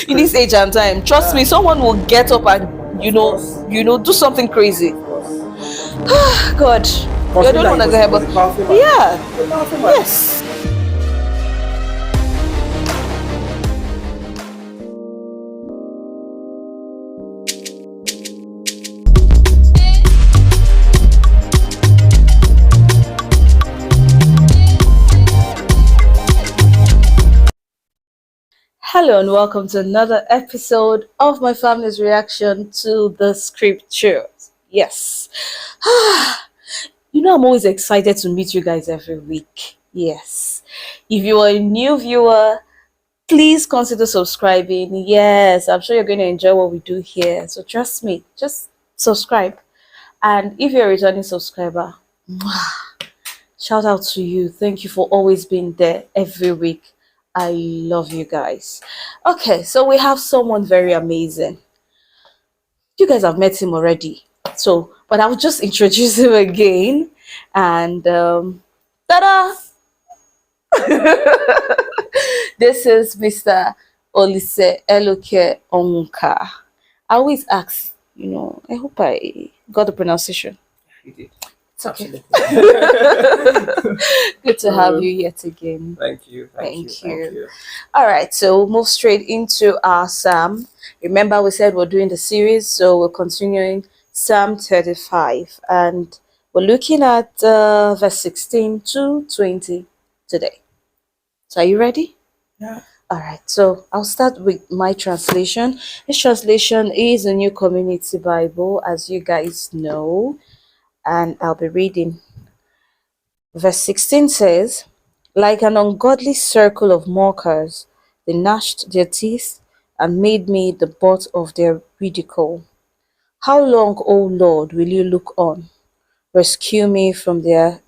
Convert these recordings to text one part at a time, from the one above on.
in this age and time. Trust me, someone will get up and do something crazy. God, you don't want to go ahead, but yeah, yes. Hello and welcome to another episode of my family's reaction to the scriptures. Yes. I'm always excited to meet you guys every week. Yes. If you are a new viewer, please consider subscribing. Yes, I'm sure you're going to enjoy what we do here. So trust me, just subscribe. And if you're a returning subscriber, shout out to you. Thank you for always being there every week. I love you guys. Okay, so we have someone very amazing. You guys have met him already. But I will just introduce him again. And ta-da! This is Mr. Olise Eloke Onwuka. I always ask, I hope I got the pronunciation. You did. It's okay. Good to have you yet again. Thank you. Thank you. All right, so we'll move straight into our Psalm. Remember, we said we're doing the series, so we're continuing Psalm 35, and we're looking at verse 16 to 20 today. So, are you ready? Yeah. All right, so I'll start with my translation. This translation is a New Community Bible, as you guys know, and I'll be reading. Verse 16 says, "Like an ungodly circle of mockers, they gnashed their teeth and made me the butt of their ridicule. How long, O Lord, will you look on? Rescue me from their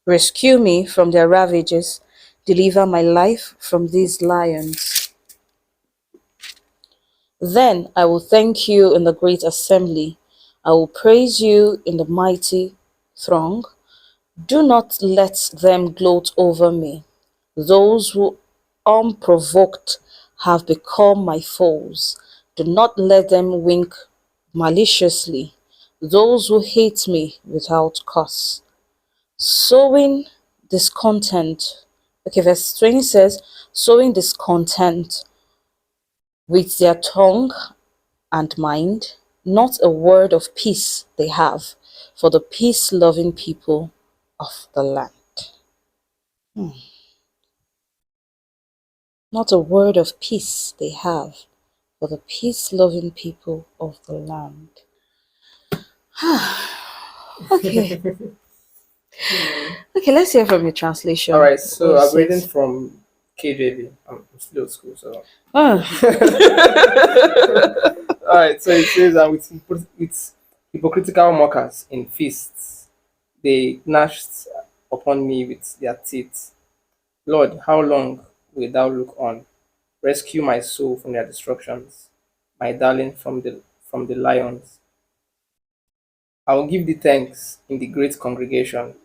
ravages. Deliver my life from these lions. Then I will thank you in the great assembly. I will praise you in the mighty throng. Do not let them gloat over me. Those who unprovoked have become my foes. Do not let them wink maliciously. Those who hate me without cause. Sowing discontent." Okay, verse 20 says, "Sowing discontent with their tongue and mind, not a word of peace they have for the peace-loving people of the land." Not a word of peace they have for the peace-loving people of the land. Okay. Okay, let's hear from your translation. All right, so I'm reading from KJV. I'm still at school, so. Oh. All right, so it says that with hypocritical mockers in feasts, they gnashed upon me with their teeth. Lord, how long wilt thou look on? Rescue my soul from their destructions, my darling from the lions. I will give thee thanks in the great congregation.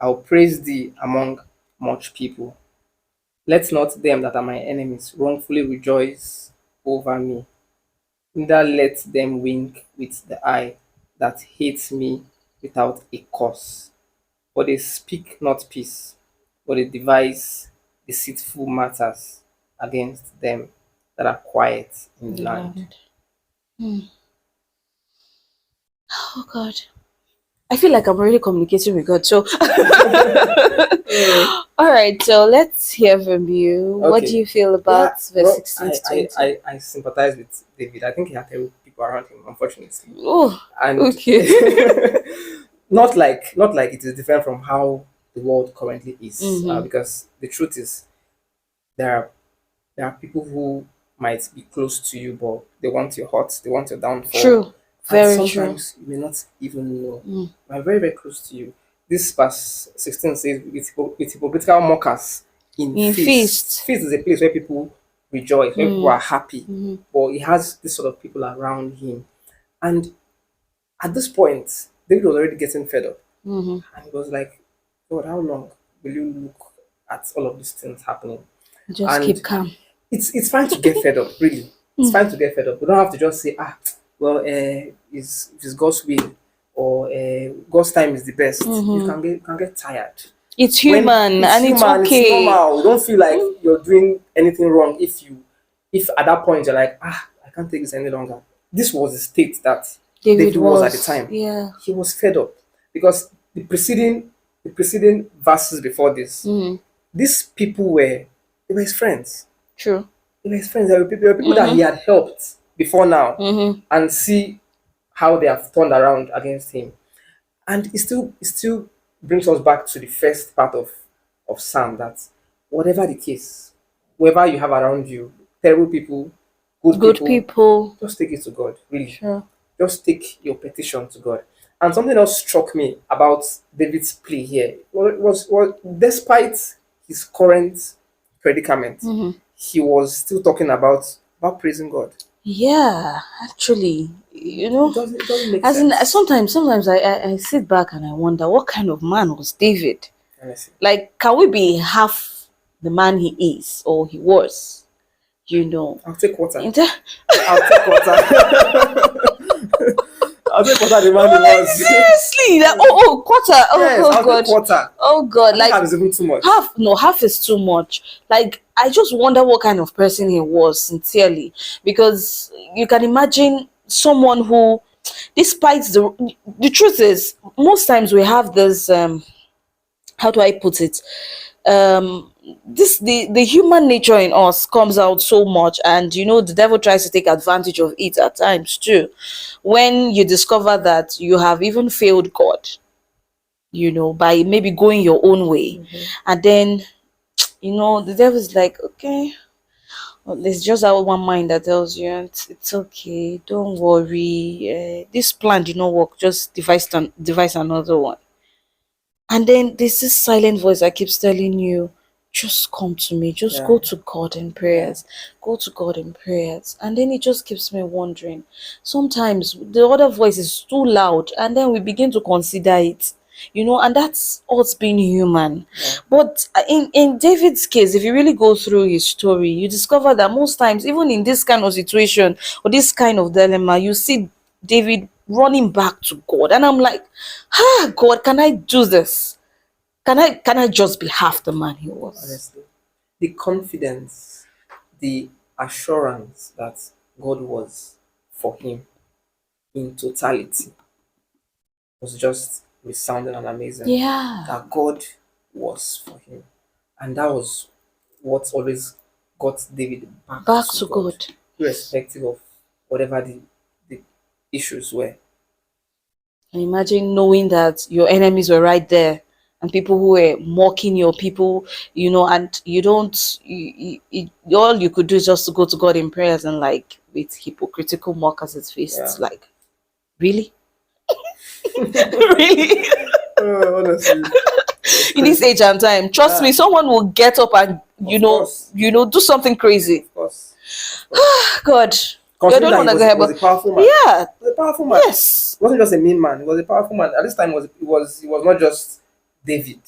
I will praise thee among much people. Let not them that are my enemies wrongfully rejoice over me. Neither let them wink with the eye that hates me without a cause. For they speak not peace, but they devise deceitful matters against them that are quiet in the land. Oh God. I feel like I'm already communicating with God. So all right, so let's hear from you. Okay. What do you feel about verse 16 to 20? I sympathize with David. I think he had terrible people around him, unfortunately. Oh, and okay. not like it is different from how the world currently is, because the truth is there are people who might be close to you, but they want your hurt, they want your downfall. True. Very true. Sometimes you may not even know. They're very, very close to you. This verse 16 says, with hypocritical mockers in feasts. Feast is a place where people rejoice, where people are happy. But he has this sort of people around him. And at this point, David was already getting fed up. And he was like, God, how long will you look at all of these things happening? Just keep calm. it's fine to get fed up, really. It's fine to get fed up. We don't have to just say, well, it's God's will, or God's time is the best. You can get tired. It's When human it's and it's human, it's okay. normal. Don't feel like you're doing anything wrong if at that point you're like, I can't take this any longer. This was the state that David David was at the was, time. yeah. He was fed up because the preceding verses before this, these people were his friends. True. They were his friends. There were people that he had helped before now, and see how they have turned around against him. And it still brings us back to the first part of Psalm, that whatever the case, whoever you have around you, terrible people, good Good people, people. just take it to God. Really, Sure. just take your petition to God. And something else struck me about David's plea here. Was despite his current predicament, he was still talking about praising God. Yeah, actually, It doesn't make as in sense. sometimes I sit back and I wonder what kind of man was David. Honestly, Like, can we be half the man he is or he was? You know, I'll take water. in ter- I'll take water. I'll take water. The man he like was. seriously, like quarter, Yes, oh I'll take god, water. oh I god, think like half is even too much. half, no, half is too much. Like, I just wonder what kind of person he was, sincerely, because you can imagine someone who, despite the truth is, most times we have this how do I put it, um this the human nature in us comes out so much, and the devil tries to take advantage of it at times too, when you discover that you have even failed God, by maybe going your own way. And then the devil's like, okay, well, it's just that one mind that tells you it's okay, don't worry, this plan did not work, just devise another one. And then there's this silent voice that keeps telling you, just come to me, just Yeah, go to God in yeah, prayers, go to God in prayers. And then it just keeps me wondering. Sometimes the other voice is too loud, and then we begin to consider it. And that's us being human. yeah. But in David's case, if you really go through his story, you discover that most times, even in this kind of situation or this kind of dilemma, you see David running back to God. And I'm like, God, can I do this? Can I just be half the man he was? Honestly, the confidence, the assurance that God was for him in totality was just resounding and amazing. Yeah. That God was for him, and that was what always got David back Back to to God, God. irrespective of whatever the issues were. And imagine knowing that your enemies were right there, and people who were mocking your people, and you don't, all you could do is just to go to God in prayers, and like with hypocritical mockers at Yeah. fists. Like, really? Really? Honestly, it's In this crazy. age and time, trust me, Yeah, someone will get up and of course, do something crazy. of course, of course. God, you Considering don't that he want to was, go he ahead, was but a powerful man. yeah, He was a powerful man. yes. He wasn't just a mean man. He was a powerful man. At this time, he was not just David.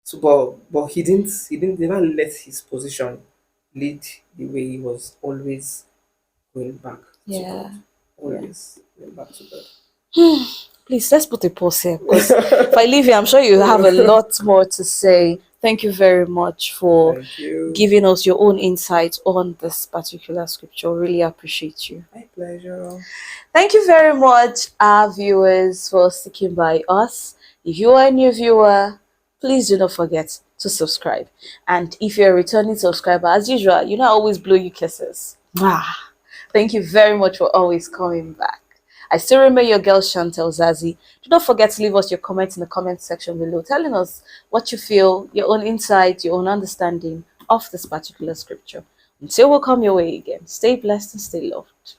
So, but he didn't never let his position lead the way. He was always going back to God. Yeah, yeah. Always going back to God. Please, let's put a pause here, because if I leave here, I'm sure you have a lot more to say. Thank you very much for Thank you. giving us your own insight on this particular scripture. Really appreciate you. My pleasure. Thank you very much, our viewers, for sticking by us. If you are a new viewer, please do not forget to subscribe. And if you're a returning subscriber, as usual, I always blow you kisses. Mwah. Thank you very much for always coming back. I still remember your girl Chantelzazi. Do not forget to leave us your comments in the comment section below, telling us what you feel, your own insight, your own understanding of this particular scripture. Until we come your way again, stay blessed and stay loved.